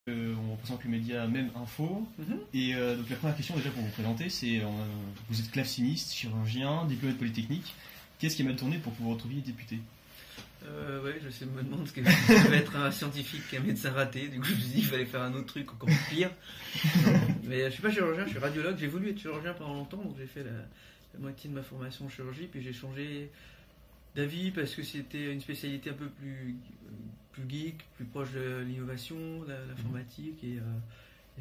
On représente le média Même Info. Et donc la première question déjà pour vous présenter, c'est vous êtes claveciniste, chirurgien, diplômé de Polytechnique. Qu'est-ce qui a mal tourné pour que vous vous retrouviez député? Ouais, je me demande ce que ça va être un scientifique qu'un médecin raté. Du coup, je me suis dit qu'il fallait faire un autre truc encore pire. Non, mais je suis pas chirurgien, je suis radiologue. J'ai voulu être chirurgien pendant longtemps, donc j'ai fait la moitié de ma formation en chirurgie, puis j'ai changé d'avis parce que c'était une spécialité un peu plus geek, plus proche de l'innovation, l'informatique, et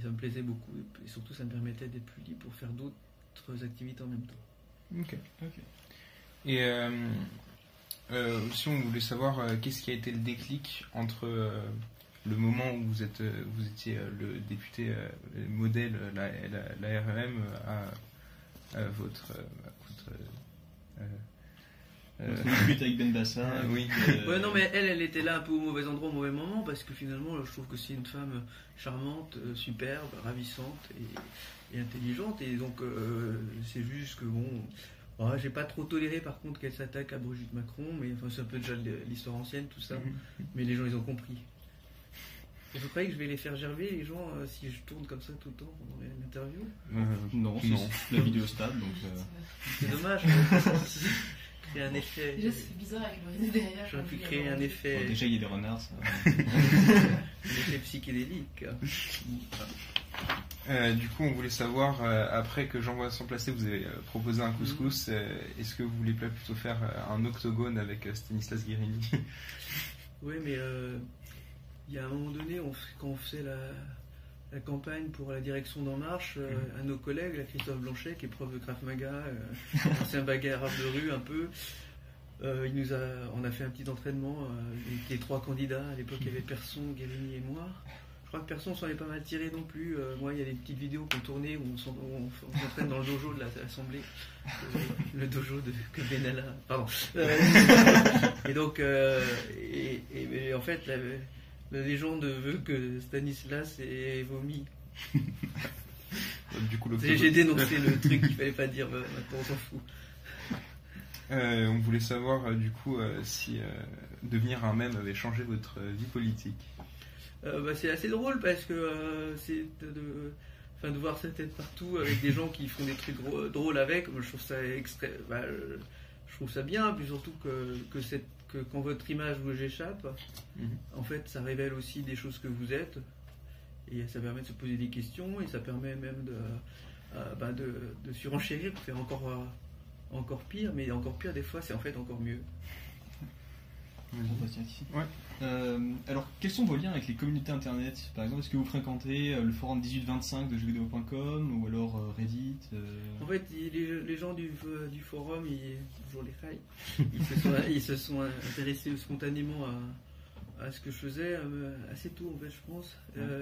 ça me plaisait beaucoup. Et surtout, ça me permettait d'être plus libre pour faire d'autres activités en même temps. Ok. Et aussi, on voulait savoir qu'est-ce qui a été le déclic entre le moment où vous étiez le député modèle, la REM, à votre Vous avec Ben Bassa. Oui. Ouais, non, mais elle était là un peu au mauvais endroit, au mauvais moment, parce que finalement, je trouve que c'est une femme charmante, superbe, ravissante et intelligente, et donc c'est juste que bon. Ouais, j'ai pas trop toléré par contre qu'elle s'attaque à Brigitte Macron, mais enfin c'est un peu déjà l'histoire ancienne tout ça, mais les gens ils ont compris. Et vous croyez que je vais les faire gerber les gens si je tourne comme ça tout le temps pendant l'interview? Non, c'est la vidéo stable donc. C'est dommage. Créer un effet. Déjà c'est bizarre avec le réseau derrière. J'aurais pu créer un effet. Bon, déjà il y a des renards ça. Un effet psychédélique. Du coup, on voulait savoir, après que Jean-Vincent Placé vous avez proposé un couscous, est-ce que vous voulez pas plutôt faire un octogone avec Stanislas Guérini? Oui, mais il y a un moment donné, quand on faisait la campagne pour la direction d'En Marche, un de nos collègues, là, Christophe Blanchet, qui est prof de Krav Maga, ancien bagarreur de rue un peu, on a fait un petit entraînement avec les 3 candidats. À l'époque, il y avait Persson, Guérini et moi. Je crois que personne s'en est pas mal tiré non plus. Moi, il y a des petites vidéos qu'on tournait où on s'entraîne dans le dojo de l'Assemblée. Le dojo que Benalla. Pardon. Et donc, mais en fait, la légende veut que Stanislas ait vomi. Du coup, j'ai dénoncé le truc qu'il fallait pas dire, maintenant on s'en fout. On voulait savoir, du coup, si devenir un mème avait changé votre vie politique. C'est assez drôle parce que c'est de voir sa tête partout avec des gens qui font des trucs drôles avec. Moi, je trouve ça je trouve ça bien, puis surtout que quand votre image vous échappe, en fait, ça révèle aussi des choses que vous êtes, et ça permet de se poser des questions, et ça permet même de surenchérir pour faire encore pire, mais encore pire des fois, c'est en fait encore mieux. Ouais. Alors, quels sont vos liens avec les communautés internet? Par exemple, est-ce que vous fréquentez le forum 1825 de jeuxvideo.com ou alors Reddit? En fait, les gens du forum, toujours les failles, ils se sont intéressés spontanément à ce que je faisais assez tôt, en fait, je pense.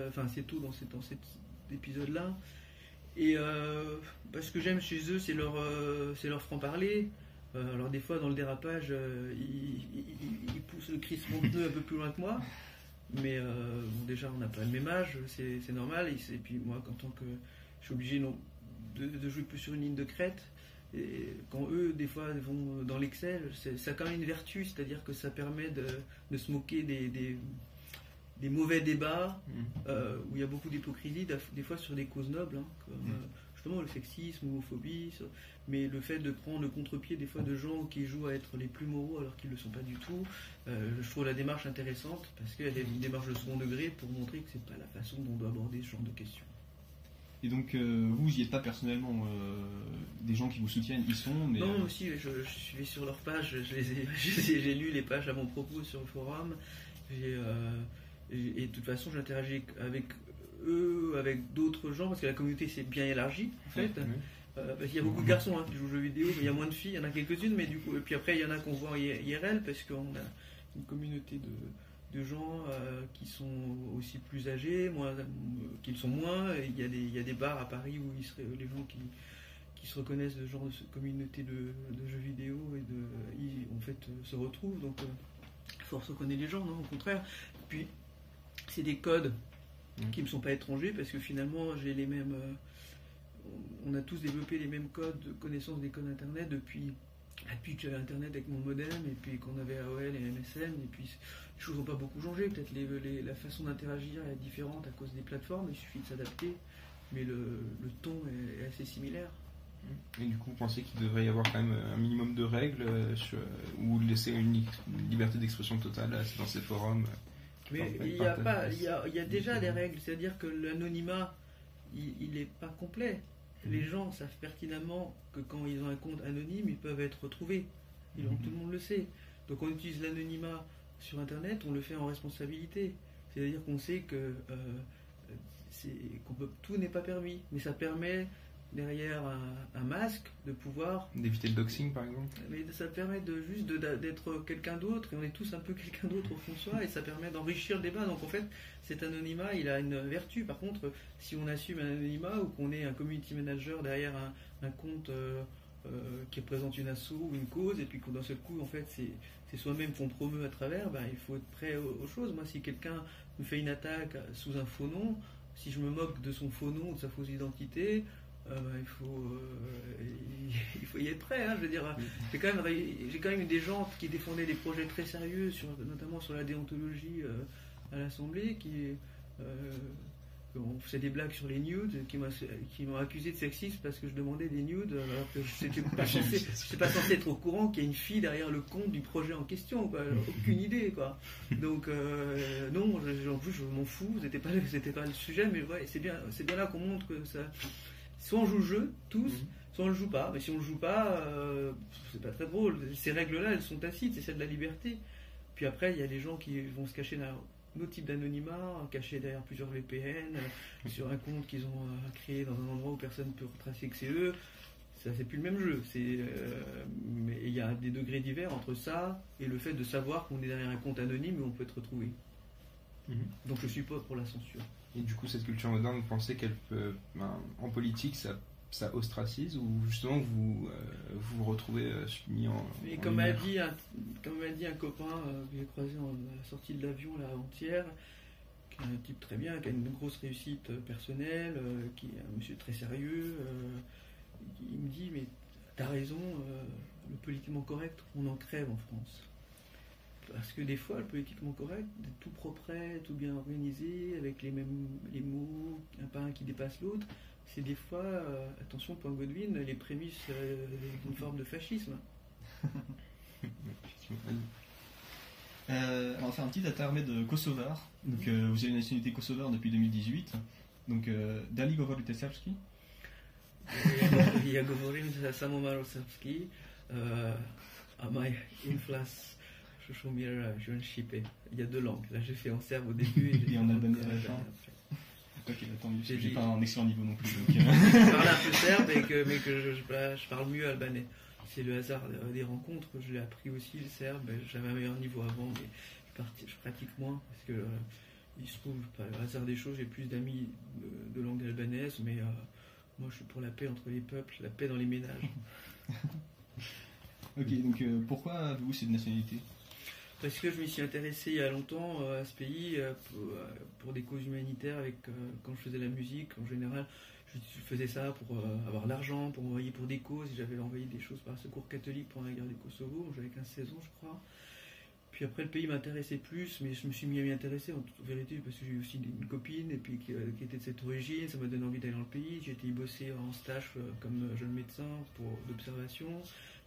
Enfin, assez tôt dans cet épisode-là. Et ce que j'aime chez eux, c'est leur franc-parler. Alors des fois dans le dérapage ils poussent le crissement de pneus un peu plus loin que moi, mais déjà on n'a pas le même âge, c'est normal, et puis moi en tant que je suis obligé de jouer plus sur une ligne de crête, et quand eux des fois vont dans l'excel, ça a quand même une vertu, c'est-à-dire que ça permet de se moquer des mauvais débats où il y a beaucoup d'hypocrisie, des fois sur des causes nobles, comme justement le sexisme, l'homophobie, mais le fait de prendre le contre-pied des fois de gens qui jouent à être les plus moraux alors qu'ils ne le sont pas du tout, je trouve la démarche intéressante parce qu'il y a une démarche de second degré pour montrer que c'est pas la façon dont on doit aborder ce genre de questions. Et donc vous n'y êtes pas personnellement, des gens qui vous soutiennent y sont, mais... Non, aussi je suis sur leur page, j'ai lu les pages à mon propos sur le forum, et de toute façon j'interagis avec eux, avec d'autres gens, parce que la communauté s'est bien élargie en fait. Parce qu'il y a beaucoup de garçons qui jouent aux jeux vidéo, mais il y a moins de filles, il y en a quelques-unes, mais du coup, et puis après il y en a qu'on voit en IRL, parce qu'on a une communauté de gens qui sont aussi plus âgés, qui le sont moins. Et il y a des bars à Paris où les gens qui se reconnaissent de genre de communauté de jeux vidéo ils en fait se retrouvent, donc force reconnaître les gens, non, au contraire. Puis c'est des codes qui ne me sont pas étrangers, parce que finalement j'ai les mêmes on a tous développé les mêmes codes de connaissance des codes internet depuis Depuis que j'avais Internet avec mon modem, et puis qu'on avait AOL et MSN, et puis les choses n'ont pas beaucoup changé. Peut-être la façon d'interagir est différente à cause des plateformes, il suffit de s'adapter, mais le ton est assez similaire. Et du coup, vous pensez qu'il devrait y avoir quand même un minimum de règles ou laisser une liberté d'expression totale dans ces forums Mais il y a déjà des règles, c'est-à-dire que l'anonymat, il n'est pas complet. Les gens savent pertinemment que quand ils ont un compte anonyme, ils peuvent être retrouvés. Tout le monde le sait. Donc on utilise l'anonymat sur Internet, on le fait en responsabilité. C'est-à-dire qu'on sait que tout n'est pas permis, mais ça permet derrière un masque de pouvoir d'éviter le doxing par exemple. Mais ça permet d'être quelqu'un d'autre, et on est tous un peu quelqu'un d'autre au fond de soi, et ça permet d'enrichir le débat. Donc en fait cet anonymat il a une vertu. Par contre, si on assume un anonymat ou qu'on est un community manager derrière un compte qui représente une asso ou une cause, et puis que d'un seul coup en fait c'est soi-même qu'on promeut à travers, il faut être prêt aux choses. Moi, si quelqu'un me fait une attaque sous un faux nom, si je me moque de son faux nom, de sa fausse identité, il faut y être prêt. Je veux dire, j'ai quand même eu des gens qui défendaient des projets très sérieux, notamment sur la déontologie à l'Assemblée, on faisait des blagues sur les nudes, qui m'ont accusé de sexisme parce que je demandais des nudes, alors que je n'étais pas censé être au courant qu'il y a une fille derrière le compte du projet en question, quoi. Aucune idée, quoi. Donc non, en plus je m'en fous, c'était pas le sujet, mais ouais, c'est bien là qu'on montre que ça. Soit on joue le jeu, tous, soit on le joue pas. Mais si on le joue pas, c'est pas très drôle. Ces règles-là, elles sont tacites, c'est celle de la liberté. Puis après, il y a des gens qui vont se cacher derrière d'autres types d'anonymat, cachés derrière plusieurs VPN, sur un compte qu'ils ont créé dans un endroit où personne ne peut retracer que c'est eux. Ça, c'est plus le même jeu. Mais il y a des degrés divers entre ça et le fait de savoir qu'on est derrière un compte anonyme où on peut être retrouvé. Donc je suis pas pour la censure. Et du coup, cette culture moderne, vous pensez qu'elle peut, en politique, ça ostracise, ou justement vous vous retrouvez mis en. Mais comme m'a dit un copain que j'ai croisé à la sortie de l'avion là avant-hier, qui est un type très bien, qui a une grosse réussite personnelle, qui est un monsieur très sérieux, il me dit mais t'as raison, le politiquement correct, on en crève en France. Parce que des fois, le politiquement correct, tout propre, tout bien organisé, avec les mots, un pas un qui dépasse l'autre, c'est des fois, attention, point Godwin, les prémices d'une forme de fascisme. On va faire un petit intermède kosovar. Donc, vous avez une nationalité kosovar depuis 2018. Donc, Dali govor Lutesavski. Ja govorim samo malo srpski, a moj inflas Šušomir Joanšipe. Il y a 2 langues. Là, j'ai fait en serbe au début et en albanais à la fin. Ok, attends, j'ai pas un excellent niveau non plus. Donc... je parle un peu serbe, mais que je parle mieux albanais. C'est le hasard des rencontres. Je l'ai appris aussi le serbe. J'avais un meilleur niveau avant, mais je pratique moins parce que il se trouve, par le hasard des choses, j'ai plus d'amis de langue albanaise, mais moi, je suis pour la paix entre les peuples, la paix dans les ménages. Ok, donc pourquoi avez-vous cette nationalité ? Parce que je m'y suis intéressé il y a longtemps à ce pays pour des causes humanitaires. Quand je faisais la musique, en général, je faisais ça pour avoir l'argent, pour envoyer pour des causes. J'avais envoyé des choses par Secours catholique pendant la guerre du Kosovo. J'avais 15-16 ans, je crois. Puis après, le pays m'intéressait plus, mais je me suis mis à m'y intéresser en toute vérité parce que j'ai aussi une copine et puis qui était de cette origine. Ça m'a donné envie d'aller dans le pays. J'ai été y bosser en stage comme jeune médecin d'observation.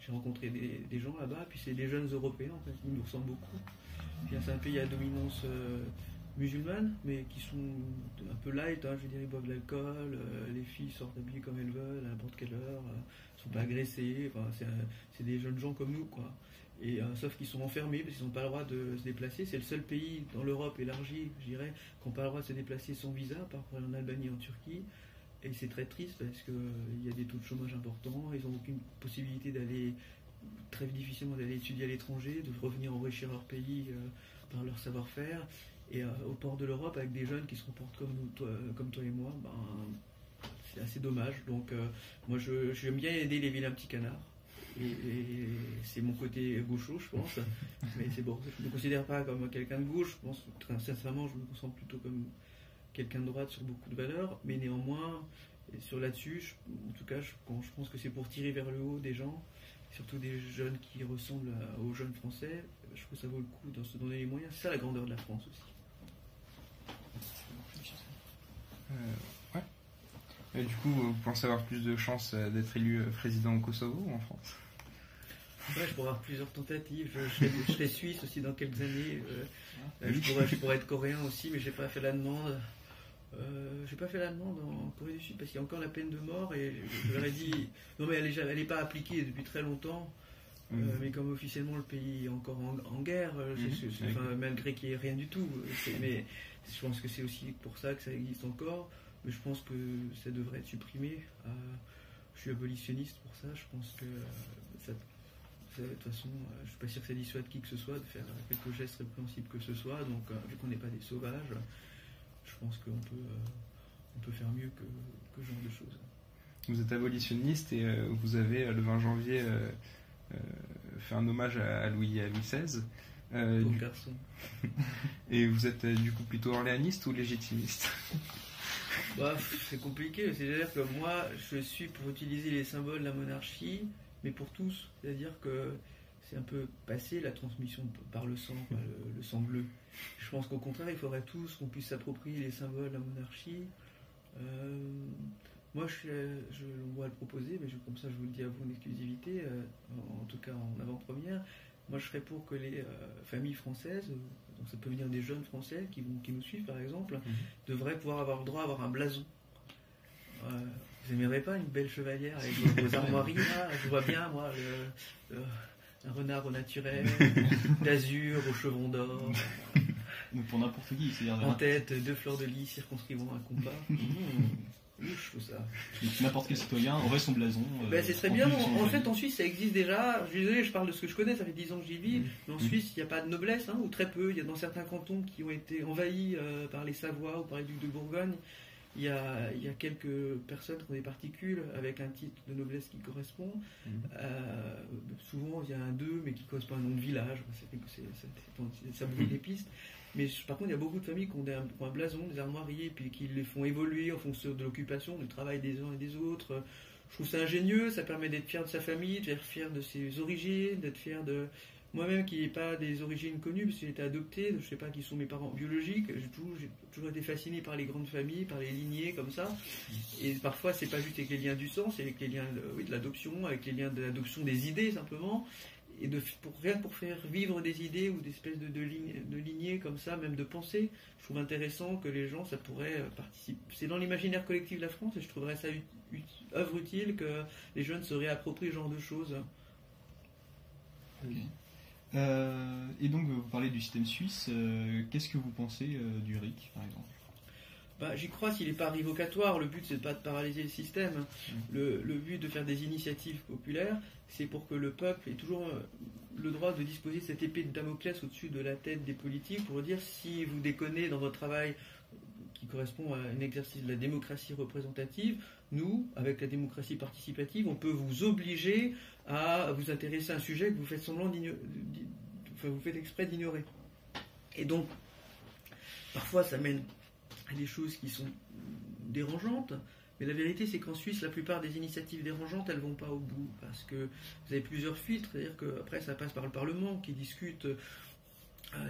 J'ai rencontré des gens là-bas, puis c'est des jeunes Européens, en fait, ils nous ressemblent beaucoup. Puis c'est un pays à dominance musulmane, mais qui sont un peu light, je veux dire, ils boivent de l'alcool, les filles sortent habillées comme elles veulent, à n'importe quelle heure, ne sont pas agressées, c'est des jeunes gens comme nous, quoi. Et sauf qu'ils sont enfermés parce qu'ils n'ont pas le droit de se déplacer. C'est le seul pays dans l'Europe élargie, je dirais, qui n'a pas le droit de se déplacer sans visa, par exemple en Albanie et en Turquie. Et c'est très triste parce qu'il y a des taux de chômage importants, ils n'ont aucune possibilité très difficilement d'aller étudier à l'étranger, de revenir enrichir leur pays par leur savoir-faire. Et au port de l'Europe, avec des jeunes qui se comportent comme toi et moi, c'est assez dommage. Donc moi j'aime bien aider les vilains petits canards. Et c'est mon côté gaucho, je pense. Mais c'est bon, je ne me considère pas comme quelqu'un de gauche, je pense, très sincèrement, je me considère plutôt comme quelqu'un de droite sur beaucoup de valeurs, mais néanmoins, sur là-dessus, en tout cas, je pense que c'est pour tirer vers le haut des gens surtout des jeunes qui ressemblent aux jeunes français. Je trouve que ça vaut le coup de se donner les moyens. C'est ça la grandeur de la France aussi. Ouais. Et du coup, vous pensez avoir plus de chances d'être élu président au Kosovo ou en France? Ouais, je pourrais avoir plusieurs tentatives. Je serai suisse aussi dans quelques années. Je pourrais être coréen aussi, mais j'ai pas fait la demande. J'ai pas fait la demande en Corée du Sud parce qu'il y a encore la peine de mort et je leur ai dit non mais elle est pas appliquée depuis très longtemps. Mais comme officiellement le pays est encore en guerre, malgré qu'il n'y ait rien du tout, mais je pense que c'est aussi pour ça que ça existe encore. Mais je pense que ça devrait être supprimé. Je suis abolitionniste pour ça. Je pense que de toute façon, je suis pas sûr que ça dissuade qui que ce soit de faire quelque geste répréhensible que ce soit. Donc, vu qu'on n'est pas des sauvages, je pense qu'on peut faire mieux que ce genre de choses. Vous êtes abolitionniste et vous avez le 20 janvier fait un hommage à Louis XVI. Bon garçon. Et vous êtes du coup plutôt orléaniste ou légitimiste? Bah, c'est compliqué, c'est-à-dire que moi je suis pour utiliser les symboles de la monarchie, mais pour tous, c'est-à-dire que c'est un peu passé la transmission par le sang, le sang bleu. Je pense qu'au contraire, il faudrait tous qu'on puisse s'approprier les symboles de la monarchie. Moi, on va le proposer, mais comme ça, je vous le dis à vous en exclusivité, en tout cas en avant-première. Moi, je serais pour que les familles françaises, donc ça peut venir des jeunes Français qui nous suivent, par exemple, devraient pouvoir avoir le droit à avoir un blason. Vous n'aimeriez pas une belle chevalière avec vos armoiries là? Je vois bien, moi, un renard au naturel, d'azur aux chevrons d'or. Donc pour n'importe qui, c'est-à-dire en tête, 2 fleurs de lys circonscrivant un compas. Je trouve ça. N'importe quel citoyen aurait son blason. Ce serait bien. En fait, en Suisse, ça existe déjà. Je suis désolé, je parle de ce que je connais, ça fait 10 ans que j'y vis. Mais en Suisse, il n'y a pas de noblesse, ou très peu. Il y a dans certains cantons qui ont été envahis par les Savoie ou par les ducs de Bourgogne. Il y a quelques personnes qui ont des particules avec un titre de noblesse qui correspond. Souvent, il y a un 2, mais qui correspond à un nom de village. Ça brûle les pistes. Mais par contre, il y a beaucoup de familles qui ont un blason, des armoiries, puis qui les font évoluer en fonction de l'occupation, du travail des uns et des autres. Je trouve ça ingénieux, ça permet d'être fier de sa famille, d'être fier de ses origines, d'être fier de... Moi-même qui n'ai pas des origines connues, parce que j'ai été adopté, je ne sais pas qui sont mes parents biologiques, j'ai toujours été fasciné par les grandes familles, par les lignées comme ça. Et parfois, c'est pas juste avec les liens du sang, c'est avec les liens de l'adoption, avec les liens de l'adoption des idées simplement. Et rien que pour faire vivre des idées ou des espèces de lignées comme ça, même de pensée, je trouve intéressant que les gens, ça pourrait participer. C'est dans l'imaginaire collectif de la France et je trouverais ça œuvre utile que les jeunes se réapproprient ce genre de choses. Okay. Et donc, vous parlez du système suisse. Qu'est-ce que vous pensez du RIC, par exemple? J'y crois s'il n'est pas révocatoire. Le but, c'est pas de paralyser le système. Le but de faire des initiatives populaires, c'est pour que le peuple ait toujours le droit de disposer de cette épée de Damoclès au-dessus de la tête des politiques pour dire si vous déconnez dans votre travail qui correspond à un exercice de la démocratie représentative, nous, avec la démocratie participative, on peut vous obliger à vous intéresser à un sujet que vous faites semblant vous faites exprès d'ignorer. Et donc, parfois, ça mène à des choses qui sont dérangeantes, mais la vérité, c'est qu'en Suisse, la plupart des initiatives dérangeantes, elles ne vont pas au bout, parce que vous avez plusieurs filtres, c'est-à-dire qu'après, ça passe par le Parlement, qui discute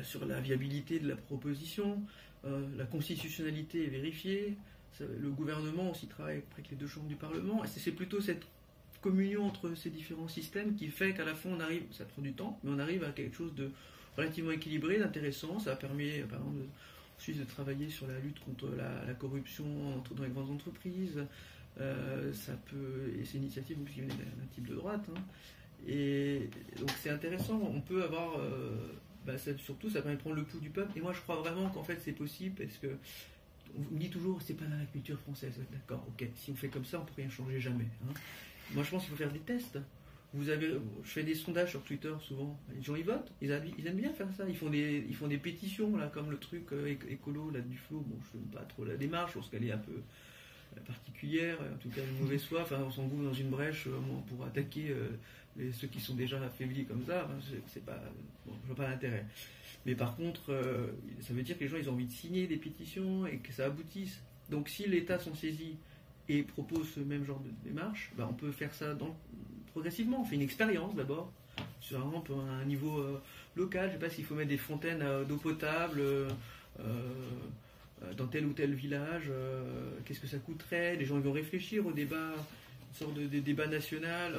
sur la viabilité de la proposition, la constitutionnalité est vérifiée, le gouvernement aussi travaille avec les 2 chambres du Parlement, et c'est plutôt cette communion entre ces différents systèmes qui fait qu'à la fin, on arrive, ça prend du temps, mais on arrive à quelque chose de relativement équilibré, d'intéressant. Ça permet, par exemple, en Suisse, de travailler sur la lutte contre la corruption dans les grandes entreprises. Et c'est une initiative qui vient d'un type de droite. Et donc c'est intéressant. On peut avoir... surtout, ça permet de prendre le pouls du peuple. Et moi, je crois vraiment qu'en fait, c'est possible parce que on dit toujours, c'est pas dans la culture française. D'accord, ok. Si on fait comme ça, on peut rien changer jamais. Moi, je pense qu'il faut faire des tests. Je fais des sondages sur Twitter souvent. Les gens, ils votent. Ils aiment bien faire ça. Ils font des pétitions, là, comme le truc écolo là, du flot. Bon, je n'aime pas trop la démarche, parce qu'elle est un peu particulière, en tout cas une mauvaise foi. Enfin, on s'engouffre dans une brèche pour attaquer ceux qui sont déjà affaiblis comme ça. Je vois pas l'intérêt. Mais par contre, ça veut dire que les gens, ils ont envie de signer des pétitions et que ça aboutisse. Donc, si l'État s'en saisit et propose ce même genre de démarche, on peut faire ça progressivement. On fait une expérience d'abord, sur un niveau local. Je ne sais pas s'il faut mettre des fontaines d'eau potable dans tel ou tel village, qu'est-ce que ça coûterait. Les gens ils vont réfléchir au débat, une sorte de débat national,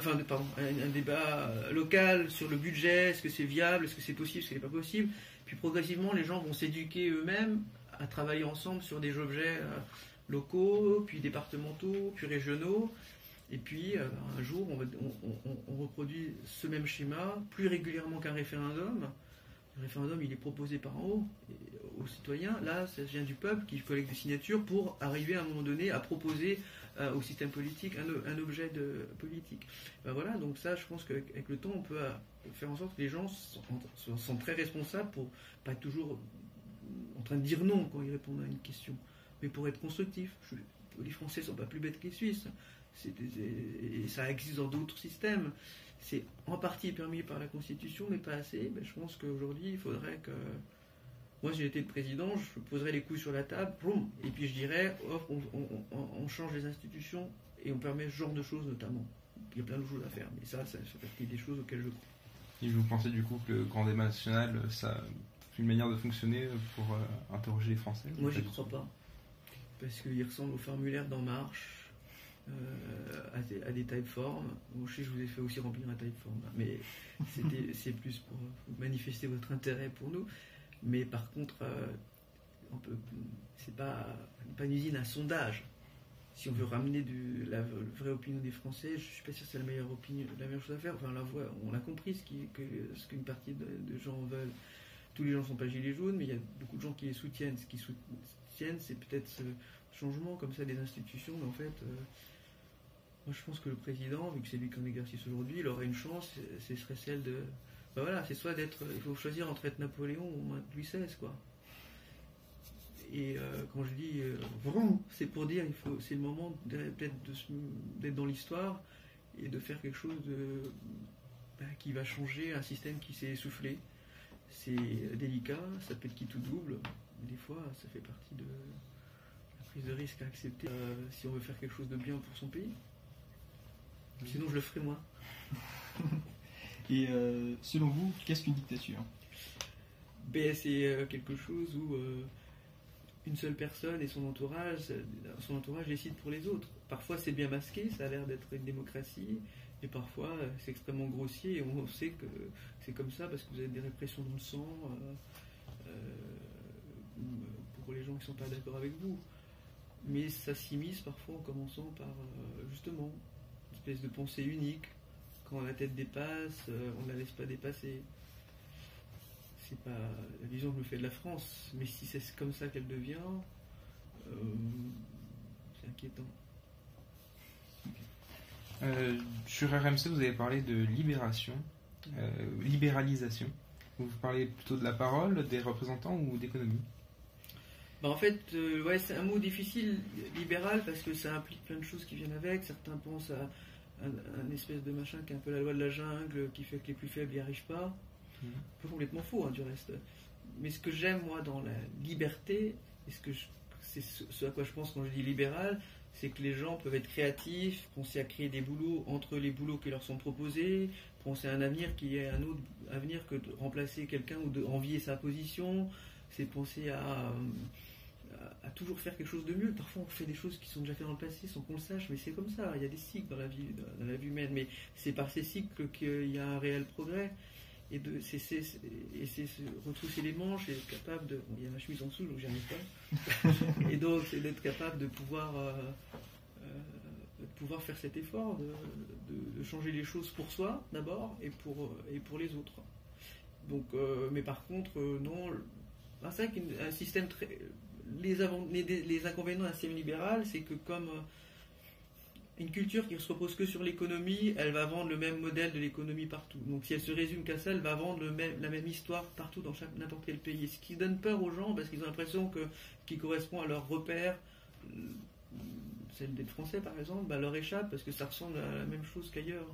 un débat local sur le budget, est-ce que c'est viable, est-ce que c'est possible, est-ce que c'est pas possible. Puis progressivement, les gens vont s'éduquer eux-mêmes à travailler ensemble sur des objets locaux, puis départementaux, puis régionaux. Et puis, un jour, on reproduit ce même schéma plus régulièrement qu'un référendum. Le référendum, il est proposé par en haut aux citoyens. Là, ça vient du peuple qui collecte des signatures pour arriver à un moment donné à proposer au système politique un objet politique. Voilà, donc ça, je pense qu'avec le temps, on peut faire en sorte que les gens sont très responsables pour pas être toujours en train de dire non quand ils répondent à une question, mais pour être constructifs. Les Français ne sont pas plus bêtes que les Suisses. Et ça existe dans d'autres systèmes. C'est en partie permis par la Constitution, mais pas assez. Je pense qu'aujourd'hui, il faudrait que... Moi, si j'étais le président, je poserais les couilles sur la table, boum, et puis je dirais, on change les institutions et on permet ce genre de choses notamment. Il y a plein de choses à faire, mais ça fait partie des choses auxquelles je crois. Et vous pensez du coup que le grand débat national, ça une manière de fonctionner pour interroger les Français? Moi, j'y crois pas. Parce qu'il ressemble au formulaire d'En Marche, à des typeforms. Bon, je sais, je vous ai fait aussi remplir un typeform, mais c'est plus pour manifester votre intérêt pour nous. Mais par contre, c'est pas une usine à sondage. Si on veut ramener la vraie opinion des Français, je suis pas sûr que c'est la meilleure chose à faire. Enfin, on a compris ce qu'une partie de gens veulent. Tous les gens ne sont pas gilets jaunes, mais il y a beaucoup de gens qui les soutiennent. Ce qu'ils soutiennent, c'est peut-être ce changement comme ça des institutions. Mais en fait, moi je pense que le président, vu que c'est lui qui en exercice aujourd'hui, il aurait une chance, ce serait celle de... c'est soit d'être... Il faut choisir entre être Napoléon ou Louis XVI, quoi. Et quand je dis vraiment, c'est pour dire c'est le moment peut-être d'être dans l'histoire et de faire quelque chose qui va changer un système qui s'est essoufflé. C'est délicat, ça peut être qui tout double. Des fois, ça fait partie de la prise de risque à accepter si on veut faire quelque chose de bien pour son pays. Sinon, je le ferai moi. Et selon vous, qu'est-ce qu'une dictature? C'est quelque chose où une seule personne et son entourage décident pour les autres. Parfois, c'est bien masqué, ça a l'air d'être une démocratie, et parfois, c'est extrêmement grossier, et on sait que c'est comme ça parce que vous avez des répressions dans le sang pour les gens qui ne sont pas d'accord avec vous. Mais ça s'immisce parfois en commençant par, justement, une espèce de pensée unique. Quand la tête dépasse, on ne la laisse pas dépasser. C'est pas la vision que je me fais de la France, mais si c'est comme ça qu'elle devient, c'est inquiétant. Sur RMC, vous avez parlé de libéralisation. Vous parlez plutôt de la parole, des représentants ou d'économie? En fait, c'est un mot difficile, libéral, parce que ça implique plein de choses qui viennent avec. Certains pensent à un espèce de machin qui est un peu la loi de la jungle, qui fait que les plus faibles n'y arrivent pas. Pas complètement faux, du reste. Mais ce que j'aime, moi, dans la liberté, et c'est ce à quoi je pense quand je dis libéral, c'est que les gens peuvent être créatifs, penser à créer des boulots entre les boulots qui leur sont proposés, penser à un avenir qui est un autre avenir que de remplacer quelqu'un ou d'envier sa position. C'est penser à toujours faire quelque chose de mieux. Parfois, on fait des choses qui sont déjà faites dans le passé sans qu'on le sache, mais c'est comme ça. Il y a des cycles dans la vie humaine, mais c'est par ces cycles qu'il y a un réel progrès. Et c'est se retrousser les manches et être capable de... Bon, il y a ma chemise en dessous, donc j'y arrive pas. Et donc, c'est d'être capable de pouvoir faire cet effort, de changer les choses pour soi, d'abord, et pour les autres. Donc, mais par contre, non... C'est vrai qu'un système très... Les inconvénients d'un système libéral, c'est que comme... une culture qui ne se repose que sur l'économie, elle va vendre le même modèle de l'économie partout. Donc si elle se résume qu'à ça, elle va vendre la même histoire partout dans n'importe quel pays. Ce qui donne peur aux gens parce qu'ils ont l'impression qu'il correspond à leur repère, celle d'être français par exemple, leur échappe parce que ça ressemble à la même chose qu'ailleurs.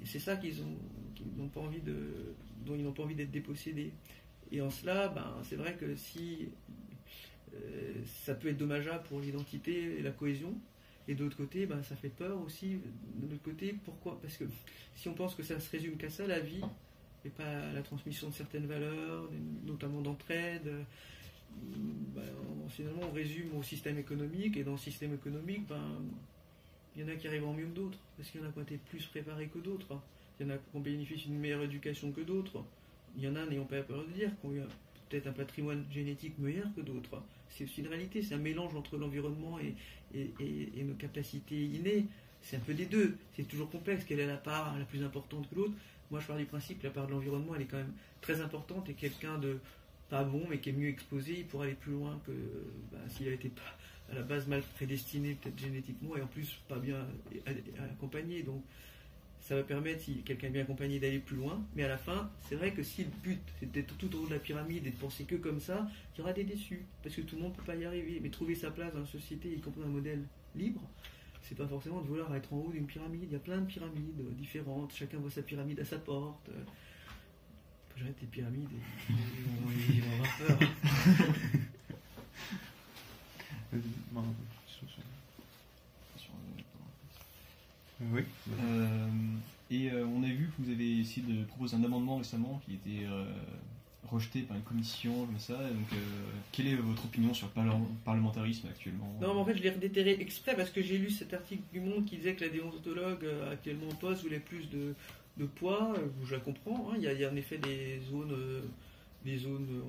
Et c'est ça dont ils n'ont pas envie d'être dépossédés. Et en cela, c'est vrai que si ça peut être dommageable pour l'identité et la cohésion, Et d'autre côté, ça fait peur aussi. De l'autre côté, pourquoi? Parce que si on pense que ça se résume qu'à ça, la vie, et pas à la transmission de certaines valeurs, notamment d'entraide, finalement on résume au système économique, et dans le système économique, il y en a qui arrivent en mieux que d'autres, parce qu'il y en a qui ont été plus préparés que d'autres, il y en a qui ont bénéficié d'une meilleure éducation que d'autres, il y en a, n'ayons pas peur de dire, qui ont eu peut-être un patrimoine génétique meilleur que d'autres. C'est aussi une réalité, c'est un mélange entre l'environnement et nos capacités innées. C'est un peu des deux, c'est toujours complexe, quelle est la part la plus importante que l'autre. Moi je pars du principe que la part de l'environnement elle est quand même très importante, et quelqu'un de pas bon mais qui est mieux exposé, il pourra aller plus loin que s'il a été pas à la base mal prédestiné peut-être génétiquement, et en plus pas bien accompagné. Donc ça va permettre, si quelqu'un est bien accompagné, d'aller plus loin. Mais à la fin, c'est vrai que si le but c'est d'être tout au haut de la pyramide et de penser que comme ça, il y aura des déçus, parce que tout le monde ne peut pas y arriver. Mais trouver sa place dans la société, y compris dans un modèle libre, c'est pas forcément de vouloir être en haut d'une pyramide. Il y a plein de pyramides différentes, chacun voit sa pyramide à sa porte. J'arrête les pyramides et ils vont avoir peur. Oui. Et on a vu que vous avez essayé de proposer un amendement récemment qui était rejeté par une commission comme ça. Donc, quelle est votre opinion sur le parlementarisme actuellement? Non, mais en fait, je l'ai redéterré exprès parce que j'ai lu cet article du Monde qui disait que la déontologue actuellement en poste voulait plus de poids. Je la comprends. Il y a en effet des zones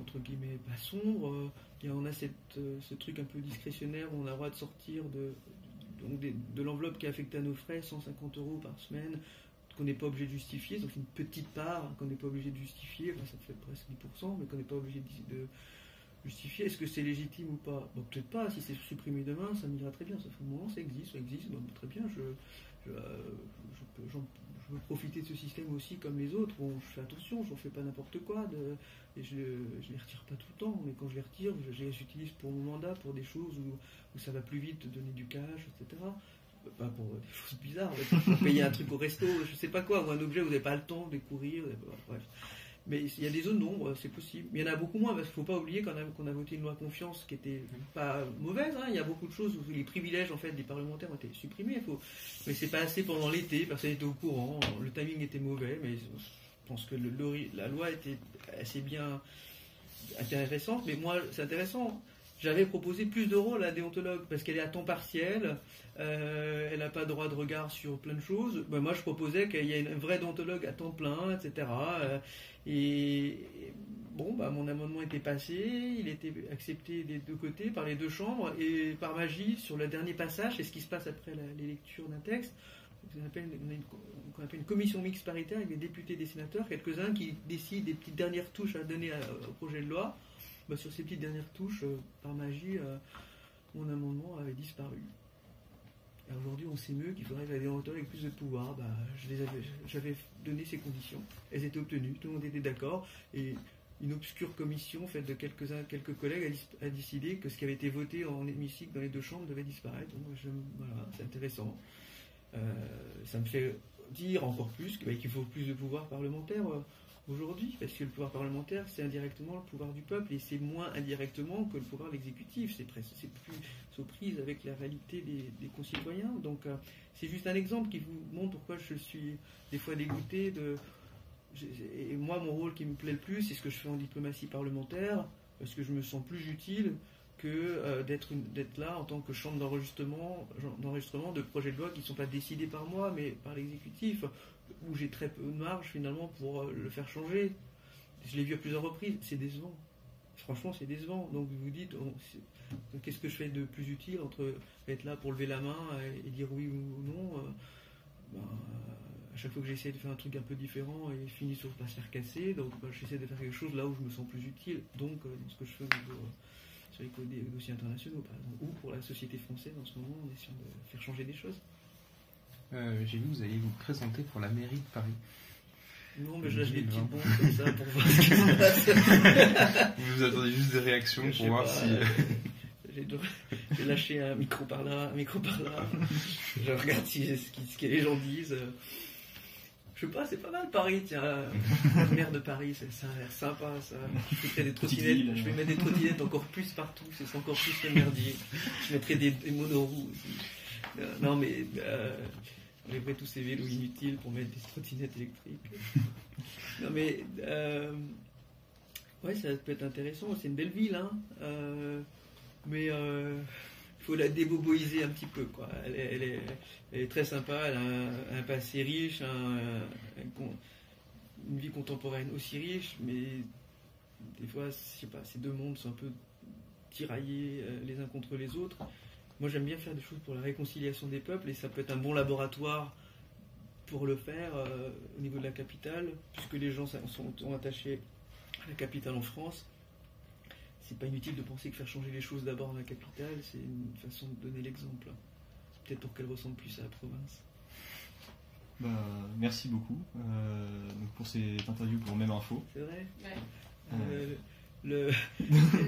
entre guillemets pas sombres. On a ce truc un peu discrétionnaire où on a le droit de sortir de l'enveloppe qui est affectée à nos frais, 150 € par semaine, qu'on n'est pas obligé de justifier, sauf une petite part qu'on n'est pas obligé de justifier, ça fait presque 10%, mais qu'on n'est pas obligé de justifier. Est-ce que c'est légitime ou pas? Peut-être pas, si c'est supprimé demain, ça m'ira très bien, ça fait un moment, ça existe, très bien, je veux profiter de ce système aussi comme les autres. Bon, je fais attention, je ne fais pas n'importe quoi, et je les retire pas tout le temps, mais quand je les retire, je les utilise pour mon mandat, pour des choses où ça va plus vite, de donner du cash, etc. Pas pour des choses bizarres, pour payer un truc au resto, je sais pas quoi, ou un objet où vous n'avez pas le temps de courir, bref. Mais il y a des zones d'ombre, c'est possible. Mais il y en a beaucoup moins, parce qu'il ne faut pas oublier qu'on a voté une loi confiance qui n'était pas mauvaise. Il y a beaucoup de choses où les privilèges en fait, des parlementaires ont été supprimés. Mais c'est pas assez pendant l'été, personne n'était au courant. Le timing était mauvais, mais je pense que la loi était assez bien intéressante. Mais moi, c'est intéressant. J'avais proposé plus de rôle à la déontologue parce qu'elle est à temps partiel, elle n'a pas droit de regard sur plein de choses. Moi, je proposais qu'il y ait une vraie déontologue à temps plein, etc. Mon amendement était passé, il était accepté des deux côtés, par les deux chambres, et par magie, sur le dernier passage, c'est ce qui se passe après les lectures d'un texte, qu'on appelle une commission mixte paritaire avec des députés et des sénateurs, quelques-uns qui décident des petites dernières touches à donner au projet de loi. Sur ces petites dernières touches, par magie, mon amendement avait disparu. Et aujourd'hui, on s'émeut qu'il faudrait que la déontologue ait plus de pouvoir. J'avais donné ces conditions. Elles étaient obtenues, tout le monde était d'accord. Et une obscure commission faite de quelques collègues a décidé que ce qui avait été voté en hémicycle dans les deux chambres devait disparaître. Donc, voilà, c'est intéressant. Ça me fait dire encore plus qu'il faut plus de pouvoir parlementaire aujourd'hui, parce que le pouvoir parlementaire, c'est indirectement le pouvoir du peuple, et c'est moins indirectement que le pouvoir de l'exécutif. C'est plus aux prises avec la réalité des concitoyens. Donc, c'est juste un exemple qui vous montre pourquoi je suis des fois dégoûté et moi, mon rôle qui me plaît le plus, c'est ce que je fais en diplomatie parlementaire, parce que je me sens plus utile que d'être là en tant que chambre d'enregistrement de projets de loi qui ne sont pas décidés par moi, mais par l'exécutif, où j'ai très peu de marge finalement pour le faire changer. Je l'ai vu à plusieurs reprises, c'est décevant. Franchement, c'est décevant. Donc vous vous dites, qu'est-ce que je fais de plus utile entre être là pour lever la main et dire oui ou non à chaque fois que j'essaie de faire un truc un peu différent, il finit sur pas se faire casser. Donc j'essaie de faire quelque chose là où je me sens plus utile. Donc dans ce que je fais sur les dossiers internationaux, par exemple, ou pour la société française en ce moment, en essayant de faire changer des choses. J'ai vu que vous alliez vous présenter pour la mairie de Paris. Non, mais je lâche des petits bons comme ça pour voir ce qui se passe. Vous attendez juste des réactions pour voir si... J'ai lâché un micro par là, un micro par là. Je regarde ce que les gens disent. Je sais pas, c'est pas mal Paris, tiens. La maire de Paris, ça a l'air sympa, ça. Je vais mettre des trottinettes encore plus partout, c'est encore plus le merdier. Je mettrai des monoroues aussi. Non, mais on livrait tous ces vélos inutiles pour mettre des trottinettes électriques. Non, mais ouais, ça peut être intéressant. C'est une belle ville, hein. Mais il faut la déboboiser un petit peu, quoi. Elle est très sympa. Elle a un passé riche, une vie contemporaine aussi riche, mais des fois, je sais pas, ces deux mondes sont un peu tiraillés les uns contre les autres. Moi, j'aime bien faire des choses pour la réconciliation des peuples, et ça peut être un bon laboratoire pour le faire au niveau de la capitale, puisque les gens sont attachés à la capitale en France. C'est pas inutile de penser que faire changer les choses d'abord dans la capitale, c'est une façon de donner l'exemple. Peut-être pour qu'elle ressemble plus à la province. Bah, merci beaucoup donc pour cette interview pour Même Info. C'est vrai. Ouais.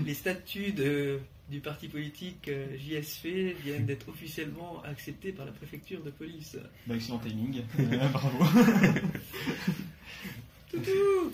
Les statuts du parti politique JSF viennent d'être officiellement acceptés par la préfecture de police. Bah, excellent timing. Bravo. Toutou.